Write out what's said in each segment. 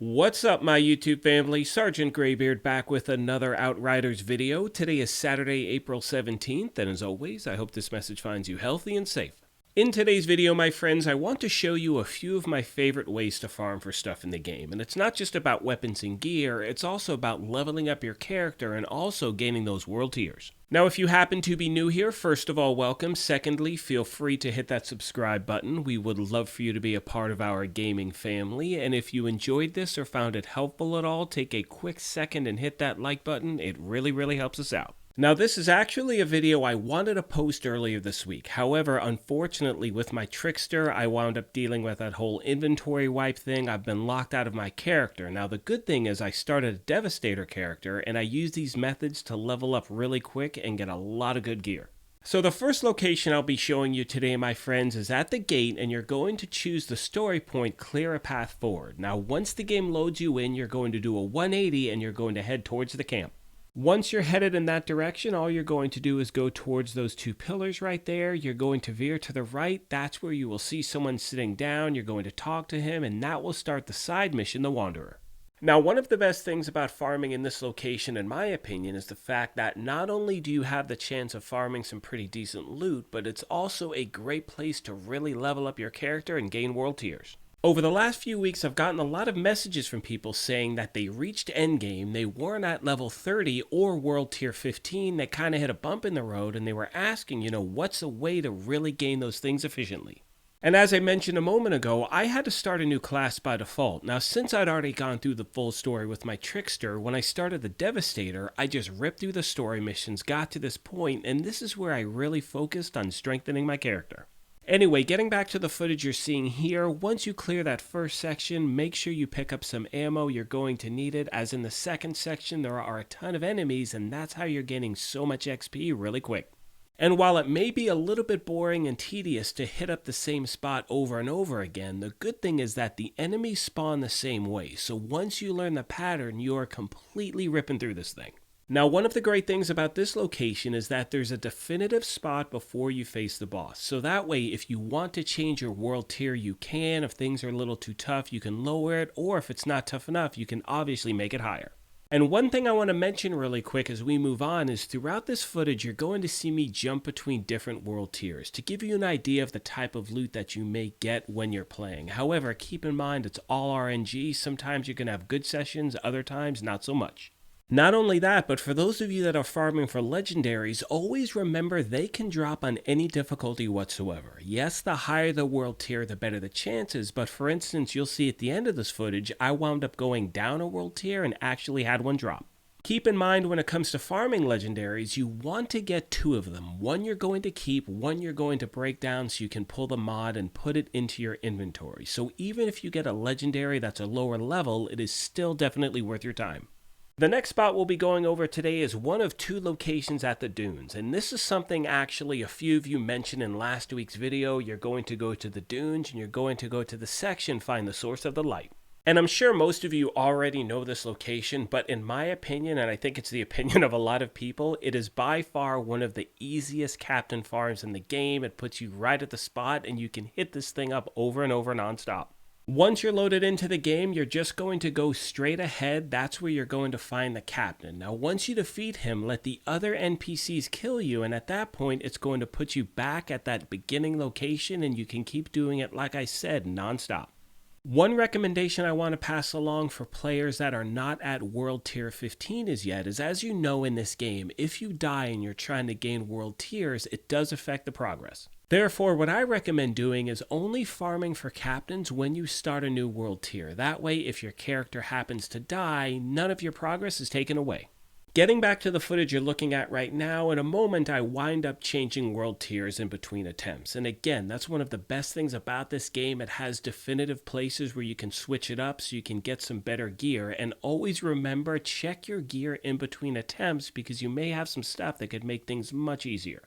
What's up, my YouTube family? Sergeant Graybeard back with another Outriders video. Today is Saturday, April 17th, and as always, I hope this message finds you healthy and safe. In today's video, my friends, I want to show you a few of my favorite ways to farm for stuff in the game. And it's not just about weapons and gear, it's also about leveling up your character and also gaining those world tiers. Now, if you happen to be new here, first of all, welcome. Secondly, feel free to hit that subscribe button. We would love for you to be a part of our gaming family. And if you enjoyed this or found it helpful at all, take a quick second and hit that like button. It really helps us out. Now, this is actually a video I wanted to post earlier this week. However, unfortunately, with my trickster, I wound up dealing with that whole inventory wipe thing. I've been locked out of my character. Now, the good thing is I started a devastator character, and I use these methods to level up really quick and get a lot of good gear. So the first location I'll be showing you today, my friends, is at the gate, and you're going to choose the story point, clear a path forward. Now, once the game loads you in, you're going to do a 180, and you're going to head towards the camp. Once you're headed in that direction, all you're going to do is go towards those two pillars right there. You're going to veer to the right. That's where you will see someone sitting down. You're going to talk to him, and that will start the side mission, the Wanderer. Now, one of the best things about farming in this location, in my opinion, is the fact that not only do you have the chance of farming some pretty decent loot, but it's also a great place to really level up your character and gain world tiers. Over the last few weeks, I've gotten a lot of messages from people saying that they reached endgame, they weren't at level 30 or world tier 15, they kind of hit a bump in the road, and they were asking, what's a way to really gain those things efficiently? And as I mentioned a moment ago, I had to start a new class by default. Now, since I'd already gone through the full story with my trickster, when I started the devastator, I just ripped through the story missions, got to this point, and this is where I really focused on strengthening my character. Anyway, getting back to the footage you're seeing here, once you clear that first section, make sure you pick up some ammo. You're going to need it, as in the second section there are a ton of enemies, and that's how you're getting so much XP really quick. And while it may be a little bit boring and tedious to hit up the same spot over and over again, the good thing is that the enemies spawn the same way, so once you learn the pattern, you are completely ripping through this thing. Now, one of the great things about this location is that there's a definitive spot before you face the boss. So that way, if you want to change your world tier, you can. If things are a little too tough, you can lower it. Or if it's not tough enough, you can obviously make it higher. And one thing I want to mention really quick as we move on is throughout this footage, you're going to see me jump between different world tiers to give you an idea of the type of loot that you may get when you're playing. However, keep in mind it's all RNG. Sometimes you're going to have good sessions, other times not so much. Not only that, but for those of you that are farming for legendaries, always remember they can drop on any difficulty whatsoever. Yes, the higher the world tier, the better the chances, but for instance, you'll see at the end of this footage, I wound up going down a world tier and actually had one drop. Keep in mind when it comes to farming legendaries, you want to get two of them. One you're going to keep, one you're going to break down so you can pull the mod and put it into your inventory. So even if you get a legendary that's a lower level, it is still definitely worth your time. The next spot we'll be going over today is one of two locations at the dunes, and this is something actually a few of you mentioned in last week's video. You're going to go to the dunes and you're going to go to the section, find the source of the light. And I'm sure most of you already know this location, but in my opinion, and I think it's the opinion of a lot of people, it is by far one of the easiest captain farms in the game. It puts you right at the spot and you can hit this thing up over and over nonstop. Once you're loaded into the game, you're just going to go straight ahead. That's where you're going to find the captain. Now, once you defeat him, let the other NPCs kill you, and at that point, it's going to put you back at that beginning location, and you can keep doing it, like I said, nonstop. One recommendation I want to pass along for players that are not at World Tier 15 as yet is, as you know in this game, if you die and you're trying to gain World Tiers, it does affect the progress. Therefore, what I recommend doing is only farming for captains when you start a new world tier. That way, if your character happens to die, none of your progress is taken away. Getting back to the footage you're looking at right now, in a moment I wind up changing world tiers in between attempts. And again, that's one of the best things about this game. It has definitive places where you can switch it up so you can get some better gear. And always remember, check your gear in between attempts because you may have some stuff that could make things much easier.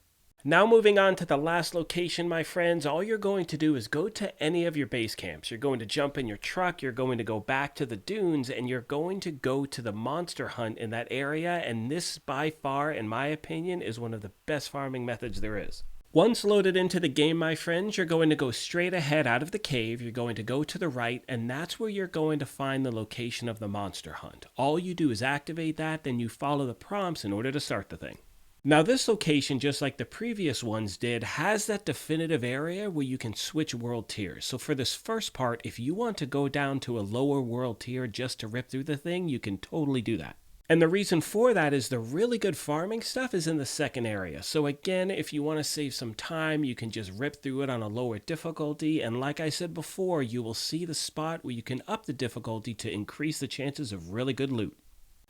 Now moving on to the last location, my friends, all you're going to do is go to any of your base camps. You're going to jump in your truck, you're going to go back to the dunes, and you're going to go to the monster hunt in that area, and this by far, in my opinion, is one of the best farming methods there is. Once loaded into the game, my friends, you're going to go straight ahead out of the cave, you're going to go to the right, and that's where you're going to find the location of the monster hunt. All you do is activate that, then you follow the prompts in order to start the thing. Now this location, just like the previous ones did, has that definitive area where you can switch world tiers. So for this first part, if you want to go down to a lower world tier just to rip through the thing, you can totally do that. And the reason for that is the really good farming stuff is in the second area. So again, if you want to save some time, you can just rip through it on a lower difficulty. And like I said before, you will see the spot where you can up the difficulty to increase the chances of really good loot.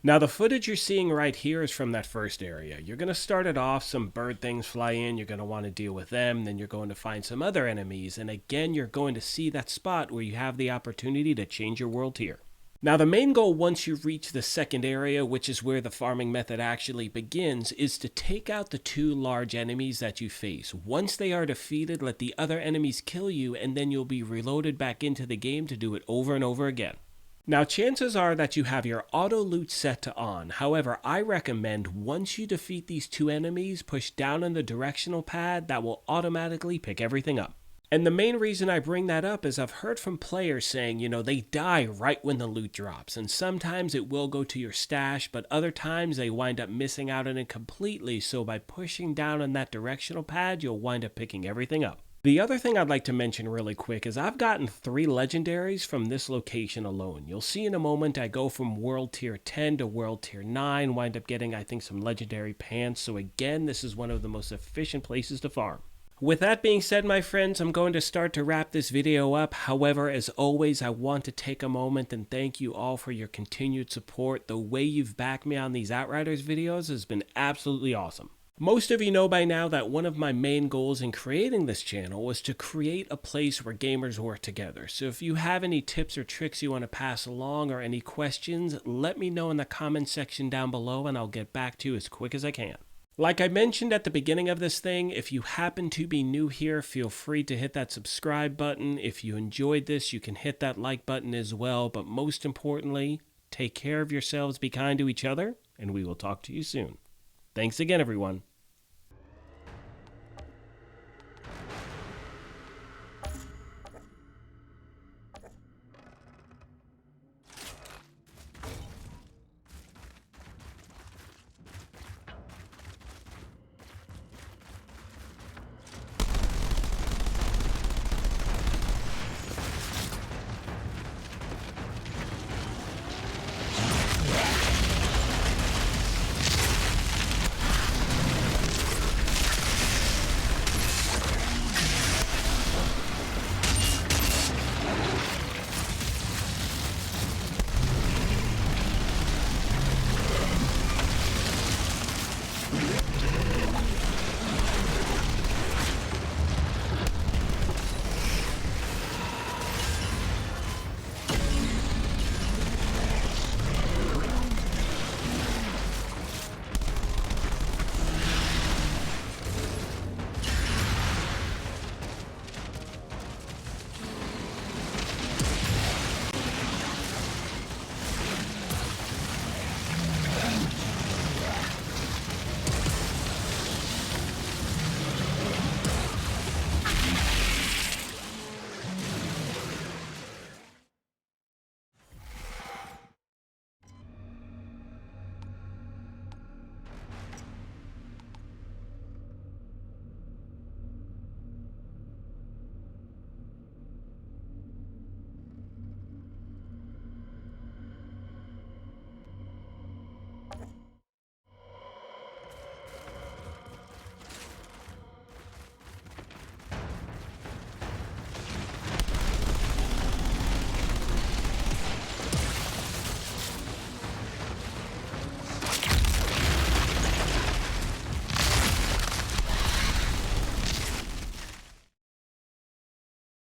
Now the footage you're seeing right here is from that first area. You're going to start it off, some bird things fly in, you're going to want to deal with them, then you're going to find some other enemies. And again, you're going to see that spot where you have the opportunity to change your world tier. Now the main goal once you reach the second area, which is where the farming method actually begins, is to take out the two large enemies that you face. Once they are defeated, let the other enemies kill you, and then you'll be reloaded back into the game to do it over and over again. Now chances are that you have your auto loot set to on. However, I recommend once you defeat these two enemies, push down on the directional pad, that will automatically pick everything up. And the main reason I bring that up is I've heard from players saying, they die right when the loot drops. And sometimes it will go to your stash, but other times they wind up missing out on it completely. So by pushing down on that directional pad, you'll wind up picking everything up. The other thing I'd like to mention really quick is I've gotten 3 legendaries from this location alone. You'll see in a moment I go from world tier 10 to world tier 9, wind up getting I think some legendary pants. So again, this is one of the most efficient places to farm. With that being said, my friends, I'm going to start to wrap this video up. However, as always, I want to take a moment and thank you all for your continued support. The way you've backed me on these Outriders videos has been absolutely awesome. Most of you know by now that one of my main goals in creating this channel was to create a place where gamers work together. So if you have any tips or tricks you want to pass along or any questions, let me know in the comment section down below and I'll get back to you as quick as I can. Like I mentioned at the beginning of this thing, if you happen to be new here, feel free to hit that subscribe button. If you enjoyed this, you can hit that like button as well. But most importantly, take care of yourselves, be kind to each other, and we will talk to you soon. Thanks again, everyone.